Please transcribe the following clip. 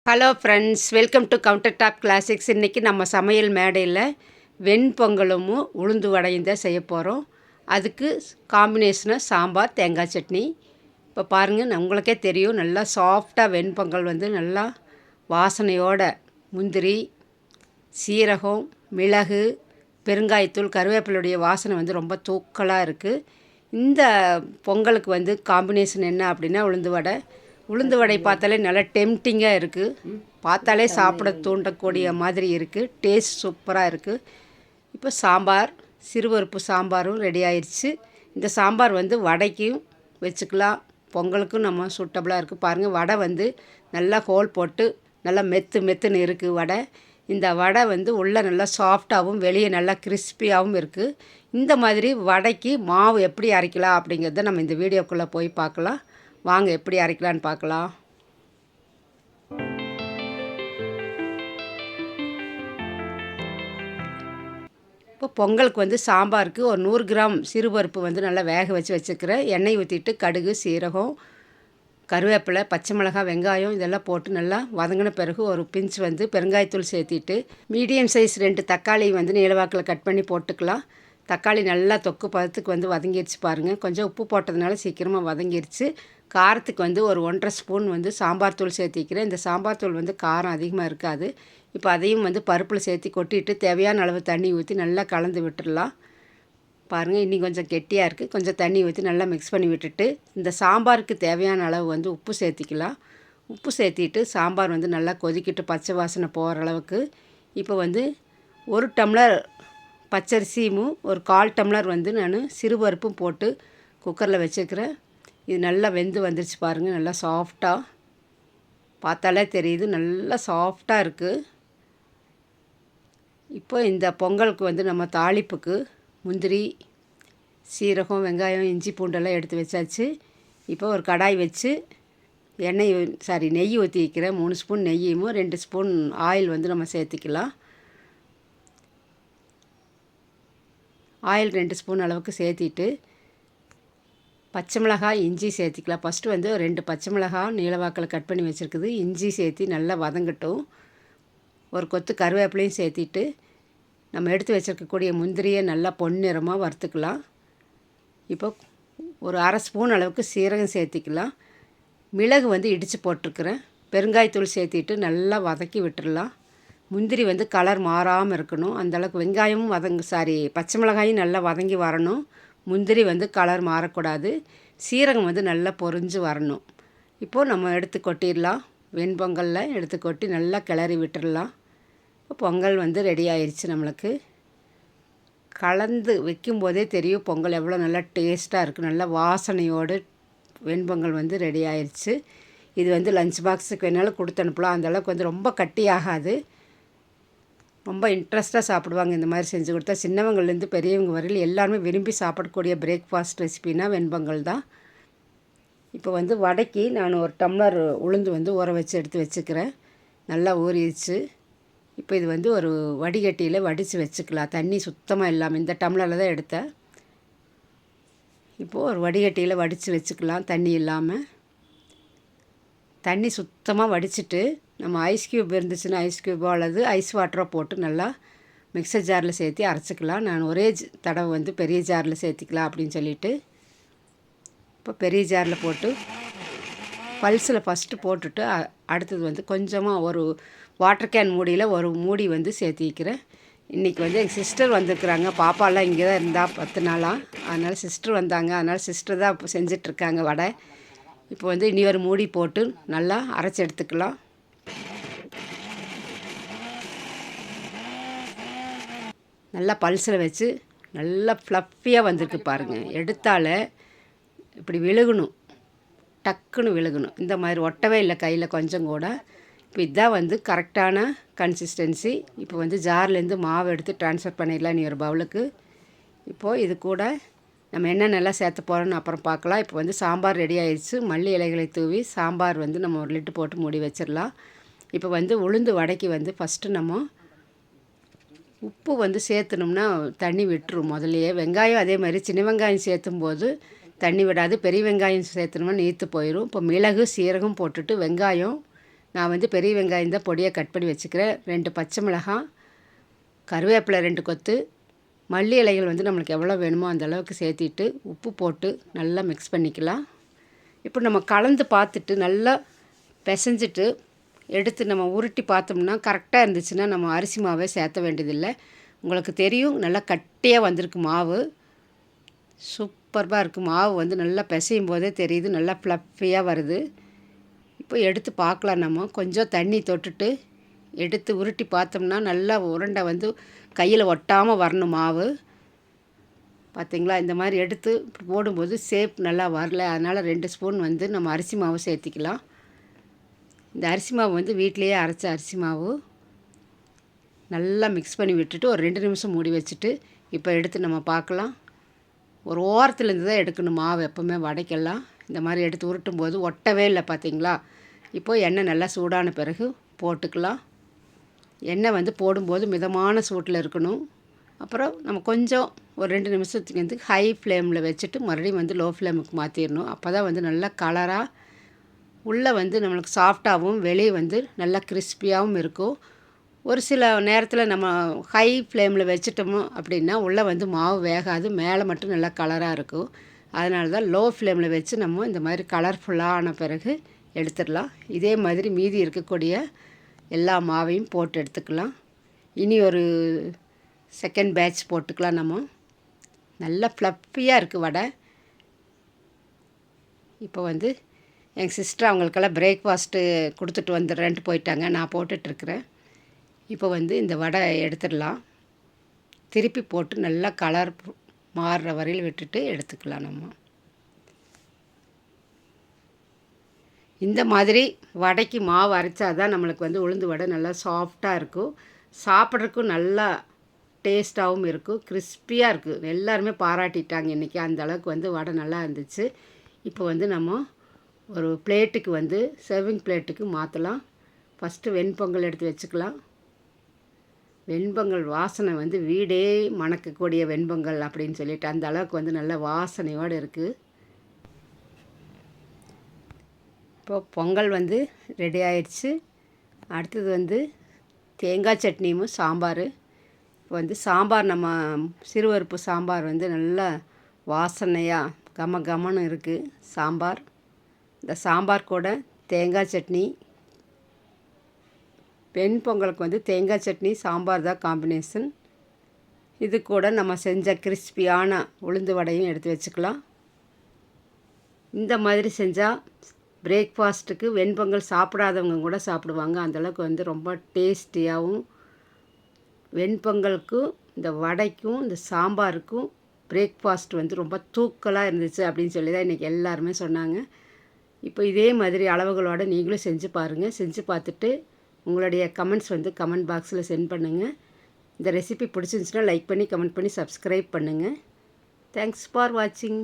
Hello friends, welcome to counter top classics. இன்றைக்கி நம்ம சமையல் மேடையில் வெண்பொங்கலும் உளுந்து வடையும் தான் செய்ய போகிறோம். அதுக்கு காம்பினேஷனாக சாம்பார், தேங்காய் சட்னி. இப்போ பாருங்கள், உங்களுக்கே தெரியும், நல்லா சாஃப்டாக வெண்பொங்கல் வந்து நல்லா வாசனையோட முந்திரி, சீரகம், மிளகு, பெருங்காயத்தூள், கருவேப்பிலையுடைய வாசனை வந்து ரொம்ப தூக்கலாக இருக்குது. இந்த பொங்கலுக்கு வந்து காம்பினேஷன் என்ன அப்படின்னா உளுந்து வடை பார்த்தாலே நல்லா டெம்டிங்காக இருக்குது. பார்த்தாலே சாப்பிட தூண்டக்கூடிய மாதிரி இருக்குது. டேஸ்ட் சூப்பராக இருக்குது. இப்போ சாம்பார், சிறுபருப்பு சாம்பாரும் ரெடி ஆயிடுச்சு. இந்த சாம்பார் வந்து வடைக்கும் வச்சுக்கலாம், பொங்கலுக்கும் நம்ம சூட்டபுளாக இருக்குது. பாருங்கள், வடை வந்து நல்லா ஹோல் போட்டு நல்லா மெத்துன்னு இருக்குது வடை. இந்த வடை வந்து உள்ளே நல்லா சாஃப்டாகவும் வெளியே நல்லா கிறிஸ்பியாகவும் இருக்குது. இந்த மாதிரி வடைக்கு மாவு எப்படி அரைக்கலாம் அப்படிங்கிறத நம்ம இந்த வீடியோக்குள்ளே போய் பார்க்கலாம். வாங்க, எப்படி அரைக்கலான்னு பார்க்கலாம். இப்போ பொங்கலுக்கு வந்து சாம்பாருக்கு ஒரு 100 கிராம் சிறுபருப்பு வந்து நல்லா வேக வச்சுக்கிறேன். எண்ணெய் ஊற்றிட்டு கடுகு, சீரகம், கருவேப்பிலை, பச்சை மிளகாய், வெங்காயம் இதெல்லாம் போட்டு நல்லா வதங்கின பிறகு ஒரு பிஞ்ச் வந்து பெருங்காயத்தூள் சேர்த்திட்டு மீடியம் சைஸ் 2 தக்காளி வந்து நீளவாக்கில் கட் பண்ணி போட்டுக்கலாம். தக்காளி நல்லா தொக்கு பதத்துக்கு வந்து வதங்கிடுச்சு பாருங்கள். கொஞ்சம் உப்பு போட்டதுனால சீக்கிரமாக வதங்கிடுச்சு. காரத்துக்கு வந்து ஒரு 1.5 ஸ்பூன் வந்து சாம்பார் தூள் சேர்த்திக்கிறேன். இந்த சாம்பார் தூள் வந்து காரம் அதிகமாக இருக்காது. இப்போ அதையும் வந்து பருப்பில் சேர்த்து கொட்டிட்டு தேவையான அளவு தண்ணி ஊற்றி நல்லா கலந்து விட்டுடலாம். பாருங்கள், இன்னும் கொஞ்சம் கெட்டியாக இருக்குது. கொஞ்சம் தண்ணி ஊற்றி நல்லா மிக்ஸ் பண்ணி விட்டுட்டு இந்த சாம்பாருக்கு தேவையான அளவு வந்து உப்பு சேர்த்திக்கலாம். உப்பு சேர்த்திட்டு சாம்பார் வந்து நல்லா கொதிக்கிட்டு பச்சை வாசனை போகிற அளவுக்கு. இப்போ வந்து 1 டம்ளர் பச்சரிசியும் ஒரு 1/4 டம்ளர் வந்து நான் சிறுபருப்பும் போட்டு குக்கரில் வச்சுக்கிறேன். இது நல்லா வெந்து வந்துருச்சு பாருங்கள். நல்லா சாஃப்டாக பார்த்தாலே தெரியுது, நல்லா சாஃப்டாக இருக்குது. இப்போ இந்த பொங்கலுக்கு வந்து நம்ம தாளிப்புக்கு முந்திரி, சீரகம், வெங்காயம், இஞ்சி பூண்டெல்லாம் எடுத்து வச்சாச்சு. இப்போ ஒரு கடாய் வச்சு நெய் ஊற்றி வைக்கிறேன். 3 ஸ்பூன் நெய்யும் 2 ஸ்பூன் ஆயில் வந்து நம்ம சேர்த்துக்கலாம். ஆயில் 2 ஸ்பூன் அளவுக்கு சேர்த்திட்டு பச்சை மிளகாய், இஞ்சி சேர்த்திக்கலாம். ஃபஸ்ட்டு வந்து 2 பச்சை மிளகாய் நீளவாக்கில் கட் பண்ணி வச்சுருக்குது. இஞ்சி சேர்த்தி நல்லா வதங்கட்டும். ஒரு கொத்து கருவேப்பிலையும் சேர்த்திட்டு நம்ம எடுத்து வச்சுருக்கக்கூடிய முந்திரியை நல்லா பொன்னிறமாக வறுத்துக்கலாம். இப்போ ஒரு 1/2 ஸ்பூன் அளவுக்கு சீரகம் சேர்த்திக்கலாம். மிளகு வந்து இடித்து போட்டிருக்கிறேன். பெருங்காயத்தூள் சேர்த்திட்டு நல்லா வதக்கி விட்டுடலாம். முந்திரி வந்து கலர் மாறாமல் இருக்கணும். அந்தளவுக்கு வெங்காயமும் பச்சை மிளகாயும் நல்லா வதங்கி வரணும். முந்திரி வந்து கலர் மாறக்கூடாது. சீரகம் வந்து நல்லா பொரிஞ்சு வரணும். இப்போது நம்ம எடுத்து கொட்டிடலாம். வெண்பொங்கலில் எடுத்து கொட்டி நல்லா கிளறி விட்டுடலாம். இப்போ பொங்கல் வந்து ரெடி ஆயிடுச்சு. நம்மளுக்கு கலந்து வைக்கும்போதே தெரியும் பொங்கல் எவ்வளோ நல்லா டேஸ்ட்டாக இருக்குது. நல்லா வாசனையோடு வெண்பொங்கல் வந்து ரெடி ஆயிடுச்சு. இது வந்து லஞ்ச் பாக்ஸுக்கு வேணாலும் கொடுத்து அனுப்பலாம். அந்தளவுக்கு வந்து ரொம்ப கட்டியாகாது. ரொம்ப இன்ட்ரெஸ்ட்டாக சாப்பிடுவாங்க. இந்த மாதிரி செஞ்சு கொடுத்தா சின்னவங்கள்லேருந்து பெரியவங்க வரையில் எல்லாருமே விரும்பி சாப்பிடக்கூடிய பிரேக்ஃபாஸ்ட் ரெசிபினா வெண்பொங்கல் தான். இப்போ வந்து வடைக்கு நான் ஒரு டம்ளர் உளுந்து வந்து ஊற வச்சு எடுத்து வச்சுக்கிறேன். நல்லா ஊறிடுச்சு. இப்போ இது வந்து ஒரு வடிகட்டியில் வடித்து வச்சுக்கலாம். தண்ணி சுத்தமாக இல்லாமல் இந்த டம்ளரில் தான் எடுத்தேன். இப்போது ஒரு வடிகட்டியில் வடித்து வச்சுக்கலாம், தண்ணி இல்லாமல். தண்ணி சுத்தமாக வடிச்சிட்டு நம்ம ஐஸ் க்யூப் இருந்துச்சுன்னா ஐஸ் க்யூபோ அல்லது ஐஸ் வாட்டரோ போட்டு நல்லா மிக்சர் ஜாரில் சேர்த்து அரைச்சிக்கலாம். நான் ஒரே தடவை வந்து பெரிய ஜாரில் சேர்த்திக்கலாம் அப்படின்னு சொல்லிவிட்டு இப்போ பெரிய ஜாரில் போட்டு பல்ஸில் ஃபஸ்ட்டு போட்டுட்டு அடுத்தது வந்து கொஞ்சமாக ஒரு வாட்டர் கேன் மூடியில் ஒரு மூடி வந்து சேர்த்திக்கிறேன். இன்றைக்கி வந்து எங்கள் சிஸ்டர் வந்திருக்குறாங்க. பாப்பாலாம் இங்கே தான் இருந்தால் 10 நாளாக. அதனால் சிஸ்டர் வந்தாங்க. அதனால் சிஸ்டர் தான் இப்போ செஞ்சிட்ருக்காங்க வடை. இப்போ வந்து இனி ஒரு மூடி போட்டு நல்லா அரைச்சி எடுத்துக்கலாம். நல்லா பல்ஸில் வச்சு நல்லா ஃப்ளஃபியாக வந்திருக்கு பாருங்கள். எடுத்தால் இப்படி விழுகணும், டக்குன்னு விழுகணும். இந்த மாதிரி ஒட்டவே இல்லை கையில் கொஞ்சம் கூட. இப்போ இதுதான் வந்து கரெக்டான கன்சிஸ்டன்சி. இப்போ வந்து ஜார்லேருந்து மாவு எடுத்து ட்ரான்ஸ்ஃபர் பண்ணிடலாம் நீ ஒரு பவுலுக்கு. இப்போது இது கூட நம்ம என்னென்னலாம் சேர்த்து போகிறோன்னு அப்புறம் பார்க்கலாம். இப்போ வந்து சாம்பார் ரெடி ஆயிடுச்சு. மல்லி இலைகளை தூவி சாம்பார் வந்து நம்ம ஒரு லிட்டு போட்டு மூடி வச்சிடலாம். இப்போ வந்து உளுந்து வடைக்கு வந்து ஃபஸ்ட்டு நம்ம உப்பு வந்து சேர்த்துனோம்னா தண்ணி விட்டுரும் முதல்லையே. வெங்காயம் அதே மாதிரி சின்ன வெங்காயம் சேர்த்தும்போது தண்ணி விடாது. பெரிய வெங்காயம் சேர்த்துனோம்னா நீர்த்து போயிடும். இப்போ மிளகு, சீரகம் போட்டுட்டு வெங்காயம் நான் வந்து பெரிய வெங்காயம் தான் பொடியாக கட் பண்ணி வச்சுக்கிறேன். 2 பச்சை மிளகாய், கருவேப்பிலை 2 கொத்து, மல்லி இலைகள் வந்து நம்மளுக்கு எவ்வளோ வேணுமோ அந்த அளவுக்கு சேர்த்திட்டு உப்பு போட்டு நல்லா மிக்ஸ் பண்ணிக்கலாம். இப்போ நம்ம கலந்து பார்த்துட்டு நல்லா பிசைஞ்சிட்டு எடுத்து நம்ம உருட்டி பார்த்தோம்னா கரெக்டாக இருந்துச்சுன்னா நம்ம அரிசி மாவே சேர்த்த வேண்டியதில்லை. உங்களுக்கு தெரியும் நல்லா கட்டியாக வந்திருக்கு மாவு. சூப்பராக இருக்குது. மாவு வந்து நல்லா பிசையும் போதே தெரியுது, நல்லா ஃப்ளஃபியாக வருது. இப்போ எடுத்து பார்க்கலாம். நம்ம கொஞ்சம் தண்ணி தொட்டுட்டு எடுத்து உருட்டி பார்த்தோம்னா நல்லா உருண்டை வந்து கையில் ஒட்டாமல் வரணும் மாவு. பார்த்திங்களா, இந்த மாதிரி எடுத்து போடும்போது ஷேப் நல்லா வரல. அதனால் 2 ஸ்பூன் வந்து நம்ம அரிசி மாவு சேர்த்திக்கலாம். இந்த அரிசி மாவு வந்து வீட்டிலையே அரைச்ச அரிசி மாவு. நல்லா மிக்ஸ் பண்ணி விட்டுட்டு ஒரு 2 நிமிஷம் மூடி வச்சுட்டு இப்போ எடுத்து நம்ம பார்க்கலாம். ஒரு ஓரத்துலேருந்து தான் எடுக்கணும் மாவு எப்போவுமே வடைக்கெல்லாம். இந்த மாதிரி எடுத்து உருட்டும் போது ஒட்டவே இல்லை. பார்த்திங்களா, இப்போது எண்ணெய் நல்லா சூடான பிறகு போட்டுக்கலாம். எண்ணெய் வந்து போடும்போது மிதமான சூட்டில் இருக்கணும். அப்புறம் நம்ம கொஞ்சம் ஒரு 2 நிமிஷத்துக்கு வந்து ஹை ஃப்ளேமில் வச்சுட்டு மறுபடியும் வந்து லோ ஃப்ளேமுக்கு மாற்றிடணும். அப்போ தான் வந்து நல்லா கலராக உள்ளே வந்து நம்மளுக்கு சாஃப்டாகவும் வெளியே வந்து நல்லா கிறிஸ்பியாகவும் இருக்கும். ஒரு சில நேரத்தில் நம்ம ஹை ஃப்ளேமில் வச்சுட்டோமோ அப்படின்னா உள்ளே வந்து மாவு வேகாது, மேலே மட்டும் நல்லா கலராக இருக்கும். அதனால தான் லோ ஃப்ளேமில் வச்சு நம்ம இந்த மாதிரி கலர்ஃபுல்லான பிறகு எடுத்துடலாம். இதே மாதிரி மீதி இருக்கக்கூடிய எல்லா மாவையும் போட்டு எடுத்துக்கலாம். இனி ஒரு செகண்ட் பேட்ச் போட்டுக்கலாம். நம்ம நல்லா ஃப்ளஃபியாக இருக்குது வடை. இப்போ வந்து எங்கள் சிஸ்டர் அவங்களுக்கெல்லாம் பிரேக்ஃபாஸ்ட்டு கொடுத்துட்டு வந்துடுறேன்ட்டு போயிட்டாங்க. நான் போட்டுட்ருக்குறேன். இப்போ வந்து இந்த வடை எடுத்துடலாம். திருப்பி போட்டு நல்லா கலர் மாறுற வரையில் விட்டுட்டு எடுத்துக்கலாம். நம்ம இந்த மாதிரி வடைக்கு மாவு அரைச்சா தான் நம்மளுக்கு வந்து உளுந்து வடை நல்லா சாஃப்டாக இருக்கும். சாப்பிட்றதுக்கும் நல்லா டேஸ்ட்டாகவும் இருக்கும், கிறிஸ்பியாக இருக்குது. எல்லாருமே பாராட்டிட்டாங்க இன்றைக்கி. அந்த அளவுக்கு வந்து வடை நல்லா இருந்துச்சு. இப்போ வந்து நம்ம ஒரு பிளேட்டுக்கு வந்து சர்விங் பிளேட்டுக்கு மாற்றலாம். ஃபஸ்ட்டு வெண்பொங்கல் எடுத்து வச்சுக்கலாம். வெண்பொங்கல் வாசனை வந்து வீடே மணக்கக்கூடிய வெண்பொங்கல் அப்படின்னு சொல்லிட்டு அந்த அளவுக்கு வந்து நல்ல வாசனையோடு இருக்குது. இப்போது பொங்கல் வந்து ரெடி ஆயிடுச்சு. அடுத்தது வந்து தேங்காய் சட்னியும் சாம்பார். இப்போ வந்து சாம்பார் நம்ம சிறுபருப்பு சாம்பார் வந்து நல்லா வாசனையாக கம கமன்னு இருக்குது சாம்பார். இந்த சாம்பார் கூட தேங்காய் சட்னி, வெண்பொங்கலுக்கு வந்து தேங்காய் சட்னி சாம்பார் தான் காம்பினேஷன். இது கூட நம்ம செஞ்ச கிறிஸ்பியான உளுந்து வடையும் எடுத்து வச்சுக்கலாம். இந்த மாதிரி செஞ்சால் பிரேக்ஃபாஸ்ட்டுக்கு வெண்பொங்கல் சாப்பிடாதவங்க கூட சாப்பிடுவாங்க. அந்தளவுக்கு வந்து ரொம்ப டேஸ்டியாகவும், வெண்பொங்கலுக்கும் இந்த வடைக்கும் இந்த சாம்பாருக்கும் பிரேக்ஃபாஸ்ட் வந்து ரொம்ப தூக்கலாக இருந்துச்சு அப்படின்னு சொல்லி தான் இன்றைக்கி எல்லாருமே சொன்னாங்க. இப்போ இதே மாதிரி அளவுகளோடு நீங்களும் செஞ்சு பாருங்கள். செஞ்சு பார்த்துட்டு உங்களுடைய கமெண்ட்ஸ் வந்து கமெண்ட் பாக்ஸில் சென்ட் பண்ணுங்கள். இந்த ரெசிபி பிடிச்சிருந்துச்சுன்னா லைக் பண்ணி கமெண்ட் பண்ணி சப்ஸ்கிரைப் பண்ணுங்கள். தேங்க்ஸ் ஃபார் வாட்சிங்.